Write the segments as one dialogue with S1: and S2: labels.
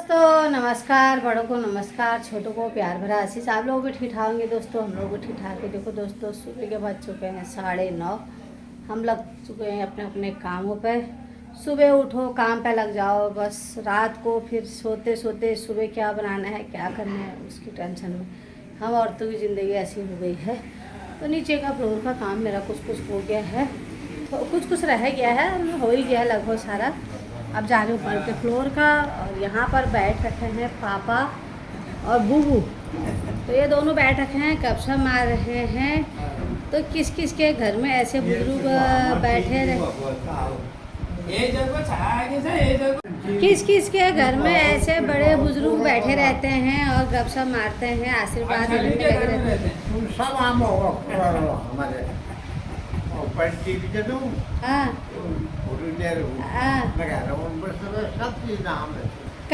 S1: दोस्तों नमस्कार, बड़ों को नमस्कार, छोटों को प्यार भरा आशीष। आप लोग भी ठीक ठाक होंगे दोस्तों, हम लोग भी ठीक ठाक है। देखो दोस्तों, सुबह के बज चुके हैं 9:30। हम लग चुके हैं अपने अपने कामों पे। सुबह उठो, काम पे लग जाओ, बस रात को फिर सोते सोते सुबह क्या बनाना है, क्या करना है, उसकी टेंशन में हम औरतों की ज़िंदगी ऐसी हो गई है। तो नीचे का फ्लोर का काम मेरा कुछ कुछ हो गया है, तो कुछ कुछ रह गया है, हो ही गया है लगभग सारा। अब जा रहे हूँ ऊपर के फ्लोर का, और यहाँ पर बैठ रखे हैं पापा और बूबू। तो ये दोनों बैठ रखे हैं, गपशप मार रहे हैं। तो किस किस के घर में ऐसे बुजुर्ग बैठे रहे, किस किस के घर में ऐसे बड़े बुजुर्ग बैठे रहते हैं और गपशप मारते हैं, आशीर्वाद देने में लगे रहते हैं।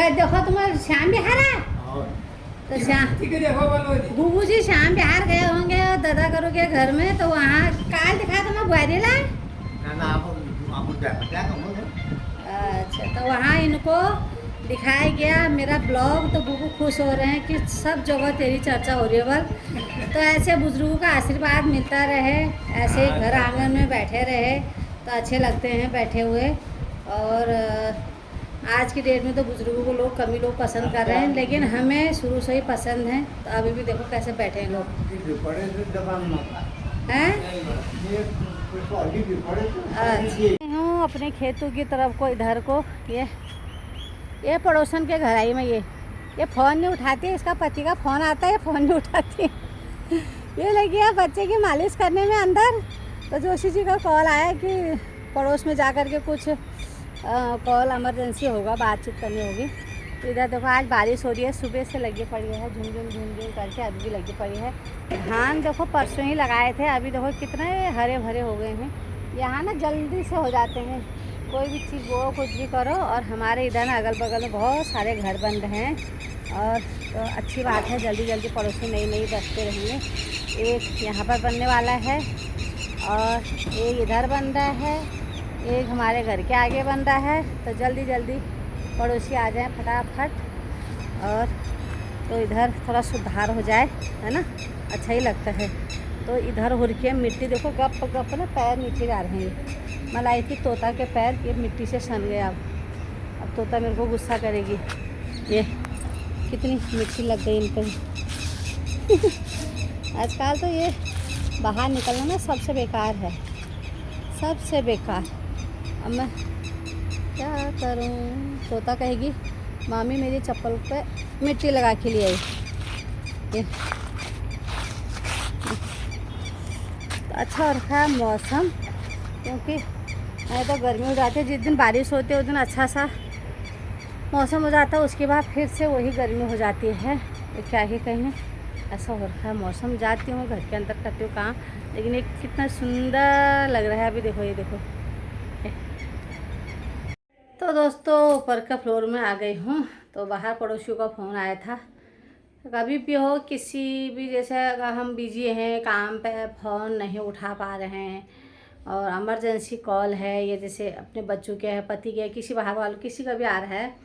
S1: देखो तुम्हारा श्याम बिहार है, तो श्याम बूबू जी श्याम बिहार गए होंगे और दादा करो के घर में, तो वहाँ काल दिखा तो मैं बुआरीला। अच्छा, तो वहाँ इनको दिखाया गया मेरा ब्लॉग, तो बूबू खुश हो रहे हैं कि सब जगह तेरी चर्चा हो रही है। बल तो ऐसे बुजुर्गों का आशीर्वाद मिलता रहे, ऐसे ही घर आंगन में बैठे रहे तो अच्छे लगते हैं बैठे हुए। और आज की डेट में तो बुजुर्गों को लोग कम ही लोग पसंद कर रहे हैं, लेकिन हमें शुरू से ही पसंद है। तो अभी भी देखो कैसे बैठे हैं लोग हैं। हूँ अपने खेतों की तरफ को, इधर को। ये पड़ोसन के घर आई मैं। ये फ़ोन नहीं उठाती, इसका पति का फ़ोन आता है, ये फ़ोन नहीं उठाती। ये लगी है बच्चे की मालिश करने में अंदर। तो जोशी जी का कॉल आया कि पड़ोस में जा कर के कुछ कॉल इमरजेंसी होगा, बातचीत करनी होगी। तो इधर देखो आज बारिश हो रही है, सुबह से लगी पड़ी है, झुमझुम करके अभी भी लगी पड़ी है। धान देखो परसों ही लगाए थे, अभी देखो कितने हरे भरे हो गए हैं। यहाँ ना जल्दी से हो जाते हैं, कोई भी चीज़ वो कुछ भी करो। और हमारे इधर ना अगल बगल में बहुत सारे घर बन रहे हैं, और तो अच्छी बात है, जल्दी जल्दी पड़ोसी नई नई बसते रहेंगे। एक यहाँ पर बनने वाला है, और एक इधर बन रहा है, एक हमारे घर के आगे बन रहा है। तो जल्दी जल्दी पड़ोसी आ जाएं फटाफट, और तो इधर थोड़ा सुधार हो जाए, है ना, अच्छा ही लगता है। तो इधर हो रही है मिट्टी, देखो गप गप ना पैर नीचे जा रहे हैं। मैं लाई थी तोता के पैर, ये मिट्टी से सन गया। अब तोता मेरे को गुस्सा करेगी, ये कितनी मिट्टी लग गई इन पर। आजकल तो ये बाहर निकलना ना सबसे बेकार है, सबसे बेकार। अब मैं क्या करूं, तोता कहेगी मामी मेरी चप्पल पे मिट्टी लगा के लिए आई। ये तो अच्छा हो रखा है मौसम, क्योंकि नहीं तो गर्मी हो जाती है। जिस दिन बारिश होती है उस दिन अच्छा सा मौसम हो जाता है, उसके बाद फिर से वही गर्मी हो जाती है। तो क्या ही कहें, ऐसा हो रखा है मौसम। जाती हूँ घर के अंदर करती हूँ काम, लेकिन ये कितना सुंदर लग रहा है। अभी देखो, ये देखो। तो दोस्तों ऊपर का फ्लोर में आ गई हूँ। तो बाहर पड़ोसियों का फ़ोन आया था। कभी भी हो, किसी भी, जैसे अगर हम बिजी हैं काम पे, फ़ोन नहीं उठा पा रहे हैं और इमरजेंसी कॉल है, ये जैसे अपने बच्चों के है, पति के, किसी बाहर वालों, किसी का भी आ रहा है,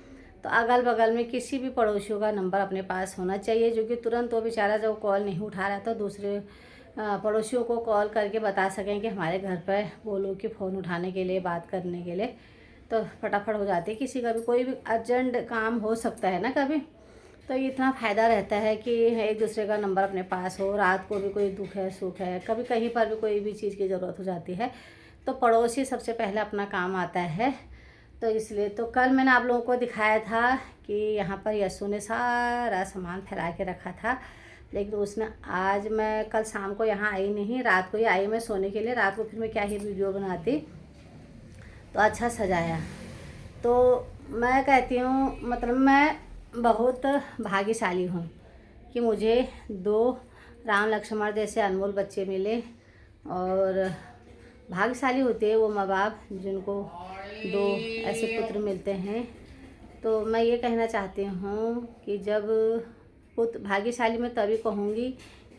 S1: तो अगल बगल में किसी भी पड़ोसियों का नंबर अपने पास होना चाहिए, जो कि तुरंत वो बेचारा जब कॉल नहीं उठा रहा तो दूसरे पड़ोसियों को कॉल करके बता सकें कि हमारे घर पर वो लोग कि फ़ोन उठाने के लिए, बात करने के लिए, तो फटाफट हो जाती है। किसी का भी कोई भी अर्जेंट काम हो सकता है ना कभी, तो इतना फ़ायदा रहता है कि एक दूसरे का नंबर अपने पास हो। रात को भी कोई दुख है, सुख है, कभी कहीं पर भी कोई भी चीज़ की ज़रूरत हो जाती है, तो पड़ोसी सबसे पहले अपना काम आता है। तो इसलिए तो कल मैंने आप लोगों को दिखाया था कि यहाँ पर यस्सु ने सारा सामान फैला के रखा था, लेकिन उसने आज, मैं कल शाम को यहाँ आई नहीं, रात को ही आई मैं सोने के लिए। रात को फिर मैं क्या ही वीडियो बनाती, तो अच्छा सजाया। तो मैं कहती हूँ, मतलब मैं बहुत भाग्यशाली हूँ कि मुझे 2 राम लक्ष्मण जैसे अनमोल बच्चे मिले। और भाग्यशाली होते हैं वो माँ बाप जिनको 2 ऐसे पुत्र मिलते हैं। तो मैं ये कहना चाहती हूँ कि जब पुत्र, भाग्यशाली मैं तभी कहूँगी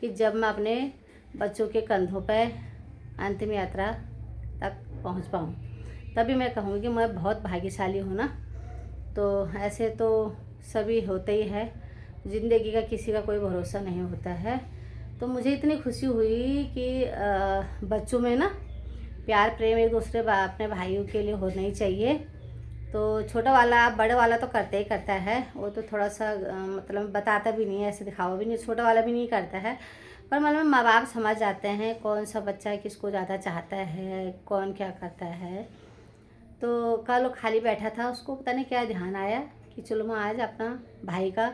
S1: कि जब मैं अपने बच्चों के कंधों पर अंतिम यात्रा तक पहुँच पाऊँ, तभी मैं कहूँगी मैं बहुत भाग्यशाली हूँ ना। तो ऐसे तो सभी होते ही है, ज़िंदगी का किसी का कोई भरोसा नहीं होता है। तो मुझे इतनी खुशी हुई कि बच्चों में ना प्यार प्रेम एक दूसरे अपने भाइयों के लिए होना ही चाहिए। तो छोटा वाला बड़े वाला तो करता ही करता है, वो तो थोड़ा सा मतलब बताता भी नहीं है, ऐसे दिखावा भी नहीं, छोटा वाला भी नहीं करता है। पर मतलब माँ बाप समझ जाते हैं कौन सा बच्चा किसको ज़्यादा चाहता है, कौन क्या करता है। तो कल वो खाली बैठा था, उसको पता नहीं क्या ध्यान आया कि चलो मैं आज अपना भाई का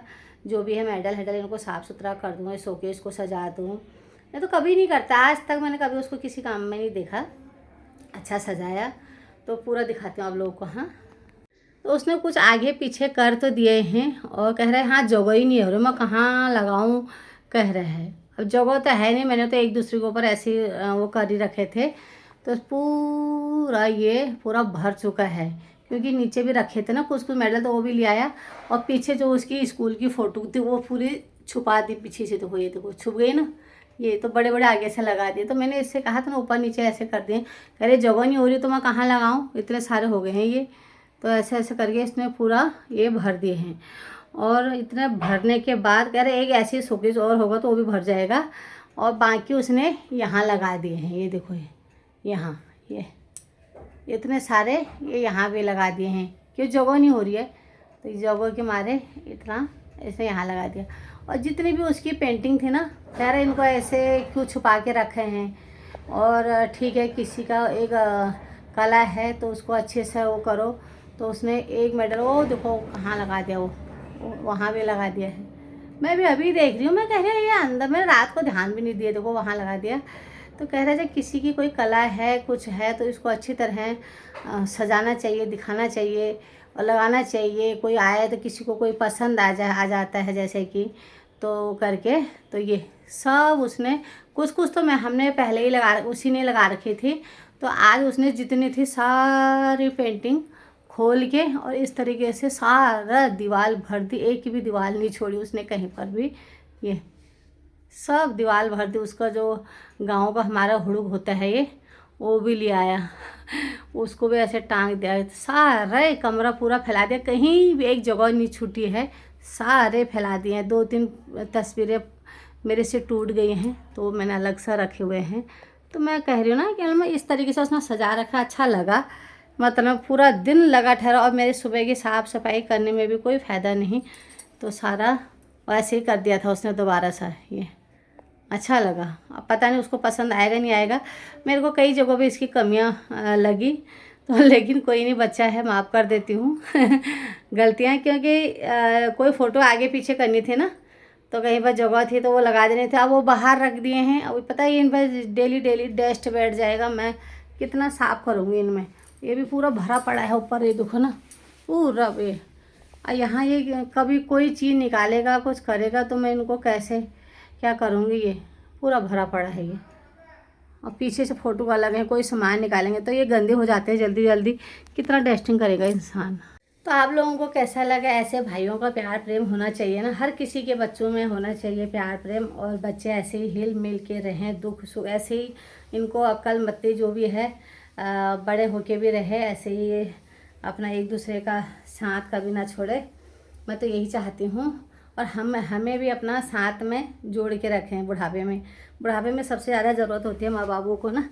S1: जो भी है मेडल हेडल इनको साफ़ सुथरा कर दूँ, शोकेस को सजा दूँ। मैं तो कभी नहीं करता, आज तक मैंने कभी उसको किसी काम में नहीं देखा। अच्छा सजाया तो पूरा दिखाती हूँ आप लोगों को। हाँ, तो उसने कुछ आगे पीछे कर तो दिए हैं और कह रहे हैं हाँ जगह ही नहीं हो रही, मैं कहाँ लगाऊँ कह रहे हैं। अब जगह तो है नहीं, मैंने तो एक दूसरे के ऊपर ऐसे वो कर ही रखे थे। तो पूरा ये पूरा भर चुका है, क्योंकि नीचे भी रखे थे ना कुछ कुछ मेडल, तो वो भी ले आया। और पीछे जो उसकी स्कूल की फ़ोटो थी वो पूरी छुपा दी पीछे से, तो ये देखो छुप गई ना, ये तो बड़े बड़े आगे से लगा दिए। तो मैंने इससे कहा था ना ऊपर नीचे ऐसे कर दिए, कह रहे जगह नहीं हो रही तो मैं कहाँ लगाऊँ, इतने सारे हो गए हैं ये। तो ऐसे ऐसे करके इसमें पूरा ये भर दिए हैं। और इतना भरने के बाद कह रहे एक ऐसी शोकेस और होगा तो वो भी भर जाएगा। और बाकी उसने यहाँ लगा दिए हैं, ये देखो ये यहाँ ये इतने सारे ये यहाँ भी लगा दिए हैं, क्यों जगह नहीं हो रही है, तो इस जगह के मारे इतना ऐसे यहाँ लगा दिया। और जितनी भी उसकी पेंटिंग थी ना, कह रहे इनको ऐसे क्यों छुपा के रखे हैं। और ठीक है किसी का एक कला है तो उसको अच्छे से वो करो। तो उसने एक मेडल वो देखो कहाँ लगा दिया, वो वहाँ भी लगा दिया है। मैं भी अभी देख रही हूँ, मैं कह रही हूँ ये अंदर, मैंने रात को ध्यान भी नहीं दिया, देखो वहाँ लगा दिया। तो कह रहे जब किसी की कोई कला है कुछ है तो इसको अच्छी तरह सजाना चाहिए, दिखाना चाहिए और लगाना चाहिए। कोई आए तो किसी को कोई पसंद आ जाता है जैसे कि, तो करके तो ये सब उसने कुछ कुछ तो हमने पहले ही उसी ने लगा रखी थी। तो आज उसने जितनी थी सारी पेंटिंग खोल के और इस तरीके से सारा दीवार भर दी, एक भी दीवार नहीं छोड़ी उसने कहीं पर भी। ये सब दीवार भर दी। उसका जो गांव का हमारा हुड़ुग होता है ये, वो भी ले आया, उसको भी ऐसे टांग दिया। सारा कमरा पूरा फैला दिया, कहीं भी एक जगह नहीं छूटी है, सारे फैला दिए हैं। 2-3 तस्वीरें मेरे से टूट गई हैं तो मैंने अलग सा रखे हुए हैं। तो मैं कह रही हूँ ना कि मैं इस तरीके से उसने सजा रखा, अच्छा लगा। मतलब पूरा दिन लगा ठहरा और मेरे सुबह की साफ़ सफाई करने में भी कोई फ़ायदा नहीं, तो सारा वैसे ही कर दिया था उसने दोबारा सा। ये अच्छा लगा, अब पता नहीं उसको पसंद आएगा नहीं आएगा। मेरे को कई जगहों पे इसकी कमियां लगी, तो लेकिन कोई नहीं, बच्चा है माफ़ कर देती हूँ गलतियाँ। क्योंकि कोई फ़ोटो आगे पीछे करनी थी ना, तो कहीं पर जगह थी तो वो लगा देने थे। अब वो बाहर रख दिए हैं, अब पता है इन पर डेली डेली डस्ट बैठ जाएगा, मैं कितना साफ़ करूँगी इनमें। ये भी पूरा भरा पड़ा है ऊपर, ये देखो ना पूरा ये। यहाँ ये कभी कोई चीज़ निकालेगा कुछ करेगा तो मैं इनको कैसे क्या करूँगी। ये पूरा भरा पड़ा है ये, और पीछे से फ़ोटो अलग है, कोई सामान निकालेंगे तो ये गंदे हो जाते हैं जल्दी जल्दी, कितना डस्टिंग करेगा इंसान। तो आप लोगों को कैसा लगा? ऐसे भाइयों का प्यार प्रेम होना चाहिए ना, हर किसी के बच्चों में होना चाहिए प्यार प्रेम, और बच्चे ऐसे ही हिल मिल के रहें, दुख सुख ऐसे ही इनको अक्ल मत्ती जो भी है बड़े होके भी रहे, ऐसे ही अपना एक दूसरे का साथ कभी ना छोड़े। मैं तो यही चाहती हूँ। और हमें भी अपना साथ में जोड़ के रखें बुढ़ापे में सबसे ज़्यादा ज़रूरत होती है माँ बाबू को ना।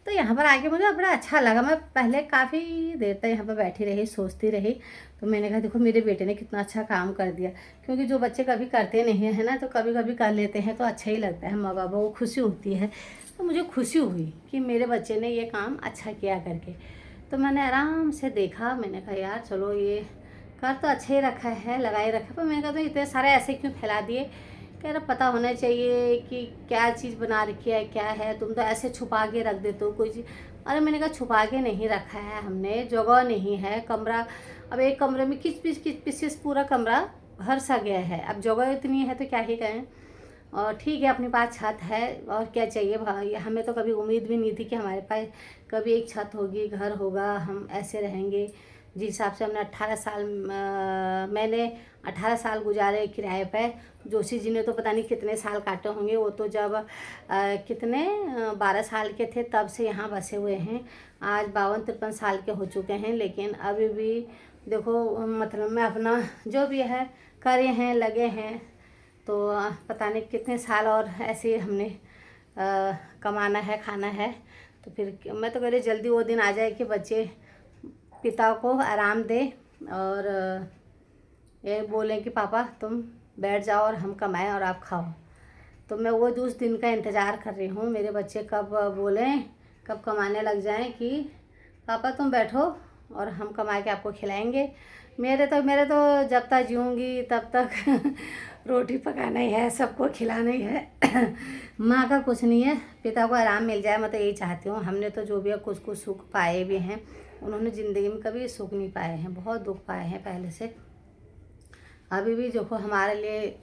S1: तो यहाँ पर आके मुझे बड़ा अच्छा लगा। मैं पहले काफ़ी देर तक यहाँ पर बैठी रही, सोचती रही। तो मैंने कहा देखो मेरे बेटे ने कितना अच्छा काम कर दिया, क्योंकि जो बच्चे कभी करते नहीं हैं ना, तो कभी कभी कर लेते हैं तो अच्छा ही लगता है, माँ बाबा को खुशी होती है। तो मुझे खुशी हुई कि मेरे बच्चे ने ये काम अच्छा किया करके। तो मैंने आराम से देखा, मैंने कहा यार चलो ये कर तो अच्छा ही रखा है, लगाए रखा। पर मैंने कहा तो इतने सारे ऐसे क्यों फैला दिए, कह रहा पता होना चाहिए कि क्या चीज़ बना रखी है, क्या है, तुम तो ऐसे छुपा के रख देते हो कोई चीज़। अरे मैंने कहा छुपा के नहीं रखा है हमने, जगह नहीं है, कमरा अब एक कमरे में किच पिच पूरा कमरा भर सा गया है, अब जगह इतनी है तो क्या ही कहें। और ठीक है अपने पास छत है और क्या चाहिए भाई, हमें तो कभी उम्मीद भी नहीं थी कि हमारे पास कभी एक छत होगी, घर होगा, हम ऐसे रहेंगे। जिस हिसाब से हमने 18 साल मैंने 18 साल गुजारे किराए पे। जोशी जी ने तो पता नहीं कितने साल काटे होंगे, वो तो जब कितने 12 साल के थे तब से यहाँ बसे हुए हैं। आज 52-53 साल के हो चुके हैं, लेकिन अभी भी देखो मतलब मैं अपना जो भी है करे हैं, लगे हैं। तो पता नहीं कितने साल और ऐसे ही हमने कमाना है, खाना है। तो फिर मैं तो कह रही जल्दी वो दिन आ जाए कि बच्चे पिता को आराम दे और ये बोलें कि पापा तुम बैठ जाओ और हम कमाएं और आप खाओ। तो मैं वो उस दिन का इंतज़ार कर रही हूँ, मेरे बच्चे कब बोलें, कब कमाने लग जाएं कि पापा तुम बैठो और हम कमा के आपको खिलाएंगे। मेरे तो जब तक जीऊँगी तब तक रोटी पकाना ही है, सबको खिलाना ही है। माँ का कुछ नहीं है, पिता को आराम मिल जाए, मैं तो यही चाहती हूँ। हमने तो जो भी है कुछ कुछ सुख पाए भी हैं, उन्होंने ज़िंदगी में कभी सुख नहीं पाए हैं, बहुत दुख पाए हैं पहले से। अभी भी देखो हमारे लिए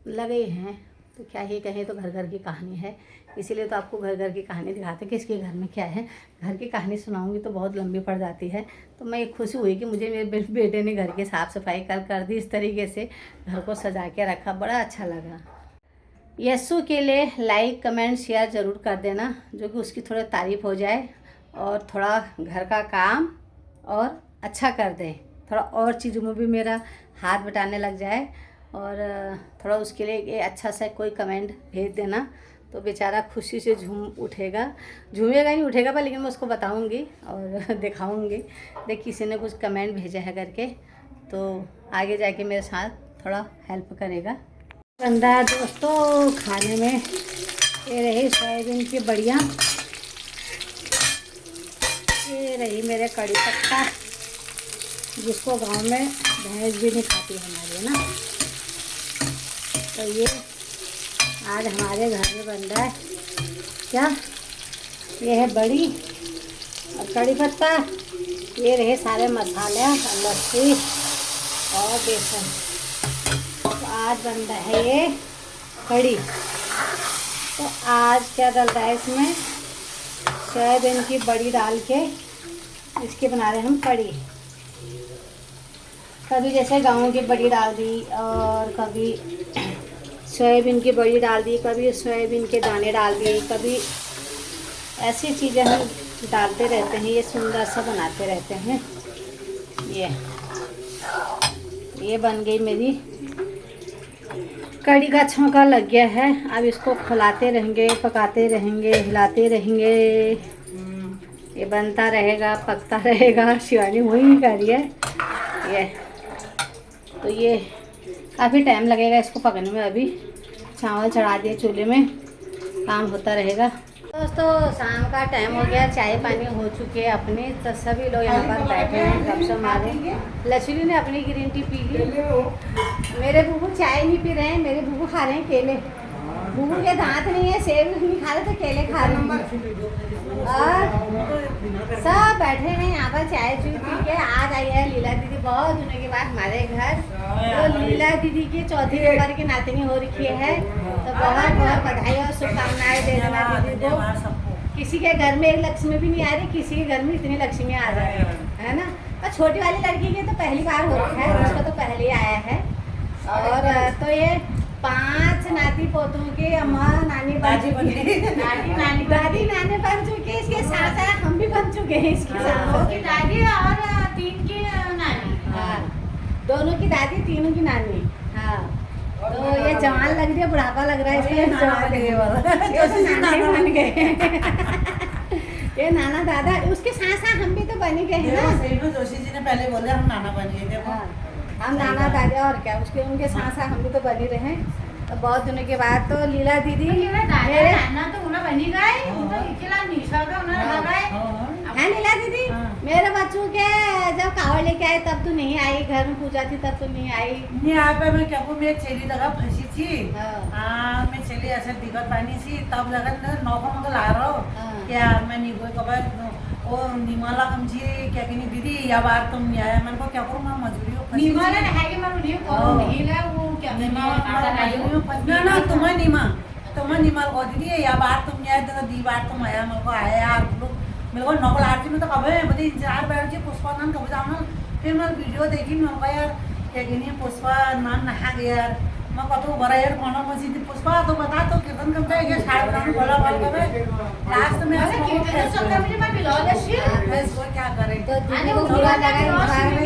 S1: लगे हैं, तो क्या ही कहें, तो घर घर की कहानी है। इसीलिए तो आपको घर घर की कहानी दिखाते हैं कि इसके घर में क्या है। घर की कहानी सुनाऊंगी तो बहुत लंबी पड़ जाती है। तो मैं एक खुशी हुई कि मुझे मेरे बेटे ने घर की साफ़ सफाई कर दी, इस तरीके से घर को सजा के रखा, बड़ा अच्छा लगा। यस्सु के लिए लाइक कमेंट शेयर ज़रूर कर देना, जो कि उसकी थोड़ी तारीफ़ हो जाए और थोड़ा घर का काम और अच्छा कर दे, थोड़ा और चीज़ों में भी मेरा हाथ बटाने लग जाए। और थोड़ा उसके लिए अच्छा सा कोई कमेंट भेज देना, तो बेचारा खुशी से झूमेगा नहीं उठेगा पर, लेकिन मैं उसको बताऊंगी और दिखाऊंगी देख किसी ने कुछ कमेंट भेजा है करके, तो आगे जाके मेरे साथ थोड़ा हेल्प करेगा। बंदा दोस्तों खाने में ये रही सोयाबीन की बढ़िया, ये रही मेरे कड़ी पत्ता, जिसको गांव में भैंस भी नहीं खाती हमारी, है ना। तो ये आज हमारे घर में बन रहा है क्या, ये है बड़ी और कड़ी पत्ता, ये रहे सारे मसाले, लस्सी और बेसन। तो आज बन रहा है ये कड़ी। तो आज क्या डल रहा है इसमें, सोयाबीन की बड़ी डाल के इसकी बना रहे हैं हम कड़ी। कभी जैसे गाँव की बड़ी डाल दी और कभी सोयाबीन की बड़ी डाल दी, कभी सोयाबीन के दाने डाल दिए, कभी ऐसी चीज़ें हम डालते रहते हैं, ये सुंदर सा बनाते रहते हैं। ये बन गई मेरी कड़ी का छौंका लग गया है। अब इसको खिलाते रहेंगे, पकाते रहेंगे, हिलाते रहेंगे, ये बनता रहेगा, पकता रहेगा। शिवानी वही कर रही है ये। तो ये काफ़ी टाइम लगेगा इसको पकने में। अभी चावल चढ़ा दिए चूल्हे में, काम होता रहेगा। दोस्तों शाम का टाइम हो गया, चाय पानी हो चुके हैं अपने, तो सभी लोग यहाँ पर बैठे हैं, गपशप मारे। लक्ष्मी ने अपनी ग्रीन टी पी ली, मेरे बुबू चाय नहीं पी रहे हैं, मेरे बुबू खा रहे हैं केले। बुबू के दांत नहीं है, सेब नहीं खा रहे तो केले खा रहे हैं। और सब बैठे हैं यहाँ पर चाय चुई पी के। आज आई है लीला दीदी बहुत दिनों के बाद हमारे घर। तो लीला दीदी की चौथी नंबर की नातनी हो रखी है, तो बहुत बहुत बधाई और शुभकामनाएं दे देना दीदी को। किसी के घर में एक लक्ष्मी भी नहीं आ रही, किसी के घर में इतनी लक्ष्मी आ रही है ना। और छोटी वाली लड़की की तो पहली बार हो रखा है, उसका तो पहले ही आया है। और तो ये 5 नाती पोतों के अम्मा नानी बन चुकी है, दादी नानी बन चुकी है। इसके साथ साथ हम भी बन चुके हैं इसके साथ, दादी और 3 की नानी। हाँ, दोनों की दादी, तीनों की नानी। हाँ, तो ये जवान लग रही है, बुढ़ापा लग रहा है इसमें, नाना बन गए। ये नाना दादा, उसके साथ साथ हम भी तो बन गए हैं ना।
S2: जोशी जी ने पहले बोले हम नाना बन गए थे।
S1: हम नाना दादा और क्या, उसके उनके साथ साथ हम भी तो बनी रहे। तो बहुत दिनों के बाद तो लीला दीदी है, लीला दीदी मेरे बच्चों के जब कावड़ लेके आए तब तो नहीं आई, घर में पूजा थी तब तो नहीं आई।
S2: नहीं आ पाए, मैं क्या को मैं चेली लगा फंसी थी। हाँ, मैं चेली ऐसे दिक्कत पानी थी, तब लगा नौका मगल आ रहा हो क्या, मैं नहीं कोई कब और निमाला कमजी क्या कि नहीं दीदी या बार तुम नहीं आया। मैंने को क्या करूँ, मैं मजबूरी हो
S3: निमाला है कि मैं उन्हें करूँ नहीं ला वो क्या
S2: ना तुम्हें निमाल को दीदी या बार तुम नहीं आए तो दी बार तुम आया। मेरे को आया यार मेरे को नौकल आरती में तो कब है बता इंतजार बैठ जी पुष्पा नाम कब जाऊँ। फिर मैं वीडियो देखी, मैं कहा यार क्या कि नहीं पुष्पा नाम नहा गया यार। मैं कतो बड़ा यार कौन मस्जिद पुष्पा तो बता तो कीर्तन करता है क्या शायद बनाने बड़ा बाल का लास्ट में क्या करें
S1: तो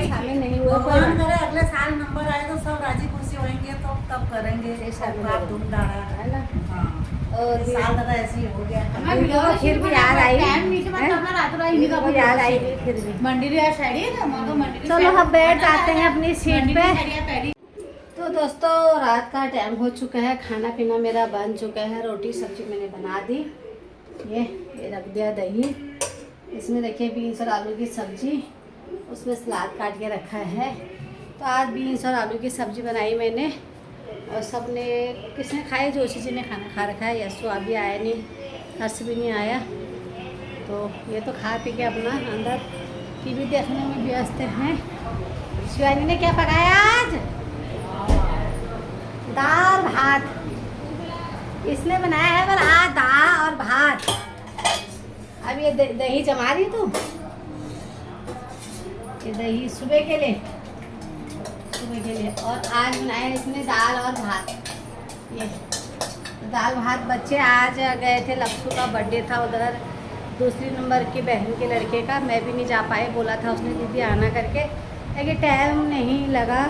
S1: शामिल नहीं हुआ।
S2: भगवान करे अगले साल नंबर आए तो सब राजी खुशी हो करेंगे
S1: ये सब
S2: आप धूमधाड़ा
S1: है ना।
S2: हाँ
S1: और
S2: इस साल दादा ऐसे ही हो गया
S3: हमारे
S1: दीदी को फिर भी याद आई
S3: टाइम नीचे मत
S1: हैं?
S3: करना रात को
S1: दीदी को याद आई फिर भी।
S3: मंदिर या साड़ी है ना मगर मंदिर
S1: चलो हम बैठ जाते हैं अपनी सीट पे।
S3: पे
S1: तो दोस्तों रात का टाइम हो चुका है, खाना पीना मेरा बन चुका है। रोटी सब्जी मैंने बना दी, ये रख दिया दही, इसमें रखिए बीन्स और आलू की सब्जी, उसमें सलाद काट के रखा है। तो आज बीन्स और आलू की सब्जी बनाई मैंने और सब ने, किसने खाई, जोशी जी ने खाना खा रखा है। यस्सु अभी आया नहीं, हर्ष भी नहीं आया। तो ये तो खा पी के अपना अंदर टीवी देखने में व्यस्त हैं। शिवानी ने क्या पकाया आज? दाल भात इसने बनाया है, पर आज दाल और भात। अब ये दही जमा रही तू, ये दही सुबह के लिए, सुबह के लिए। और आज बनाया इसने दाल और भात। ये दाल भात, बच्चे आज गए थे, लक्ष्मू का बर्थडे था उधर, दूसरी नंबर की बहन के लड़के का। मैं भी नहीं जा पाई, बोला था उसने दीदी आना करके, लेकिन टाइम नहीं लगा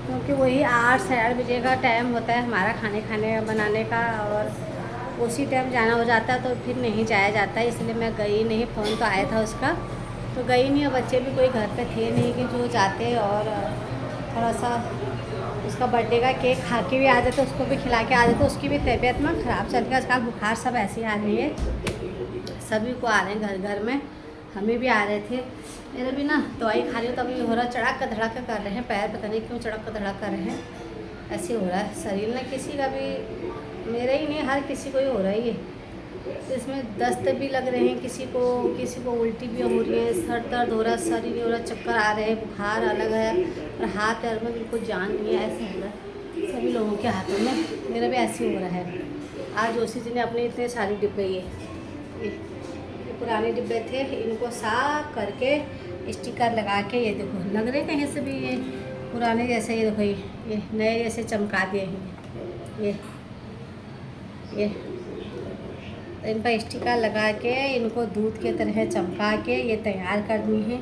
S1: क्योंकि वही 8 साढ़े 8 बजे का टाइम होता है हमारा खाने बनाने का, और उसी टाइम जाना हो जाता है तो फिर नहीं जाया जाता है। इसलिए मैं गई नहीं। फ़ोन तो आया था उसका, तो गई नहीं। और बच्चे भी कोई घर पे थे नहीं कि जो जाते और थोड़ा सा उसका बर्थडे का केक खा के भी आ जाते, उसको भी खिला के आ जाते। उसकी भी तबीयत में ख़राब चल रही है आजकल, बुखार सब ऐसे ही आ रही है, सभी को आ रहे हैं घर घर में, हमें भी आ रहे थे। मेरे भी ना दवाई खा रही हो तभी हो रहा, चढ़क धड़क कर रहे हैं पैर, पता नहीं क्यों चढ़क धड़क कर रहे हैं, ऐसे हो रहा है शरीर ना। किसी का भी, मेरा ही नहीं, हर किसी को ही हो रहा है ये। इसमें दस्त भी लग रहे हैं किसी को उल्टी भी हो रही है, सर दर्द हो रहा है, शरीर नहीं हो रहा, चक्कर आ रहे हैं, बुखार अलग है, और हाथ पैर में बिल्कुल जान नहीं है, ऐसे हो रहा है सभी लोगों के हाथों में। मेरा भी ऐसे ही हो रहा है। आज जोशी जी ने अपने इतने सारे डिब्बे, ये पुराने डिब्बे थे, इनको साफ करके स्टिकर लगा के, ये देखो लग रहे कहीं से भी ये पुराने जैसे, ये देखो ये नए जैसे चमका दिए हैं ये तो इन पर स्टिकर लगा के इनको दूध के तरह चमका के ये तैयार करनी है,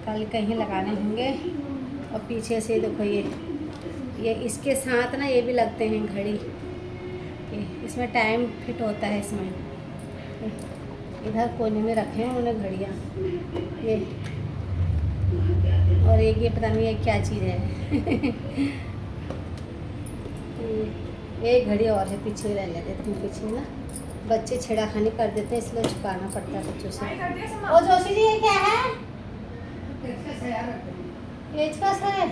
S1: कल कहीं लगाने होंगे। और पीछे से देखो ये इसके साथ ना ये भी लगते हैं घड़ी, इसमें टाइम फिट होता है इसमें। इधर कोने में रखे हैं उन्होंने घड़ियाँ, ये और ये पता नहीं ये क्या चीज़ है एक घड़ी और है, पीछे रह लेते थे, पीछे ना बच्चे छेड़ाखानी कर देते हैं, इसलिए छुपाना पड़ता है बच्चों से। ओ जोशी जी ये क्या है? पेचकस है,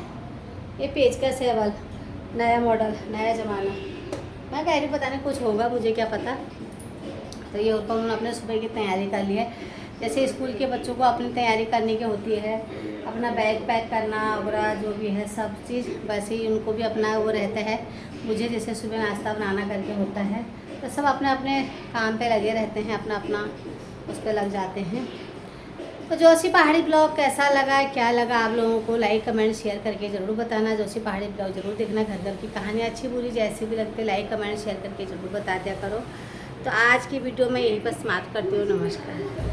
S1: ये पेचकस है वाला, नया मॉडल, नया ज़माना। मैं कह रही पता नहीं कुछ होगा, मुझे क्या पता। तो ये ऊपर उन्होंने अपने सुबह की तैयारी कर ली है। जैसे स्कूल के बच्चों को अपनी तैयारी करने की होती है, अपना बैग पैक करना वगैरह जो भी है सब चीज़, वैसे ही उनको भी अपना वो रहता है। मुझे जैसे सुबह नाश्ता बनाना करके होता है, तो सब अपने अपने काम पे लगे रहते हैं, अपना अपना उस पर लग जाते हैं। तो जोशी पहाड़ी ब्लॉग कैसा लगा, क्या लगा आप लोगों को, लाइक कमेंट शेयर करके ज़रूर बताना। जोशी पहाड़ी ब्लॉग ज़रूर देखना, घर घर की कहानी अच्छी बुरी जैसी भी लगती है, लाइक कमेंट शेयर करके ज़रूर बता दिया करो। तो आज की वीडियो में यहीं पर समाप्त करती हूँ। नमस्कार।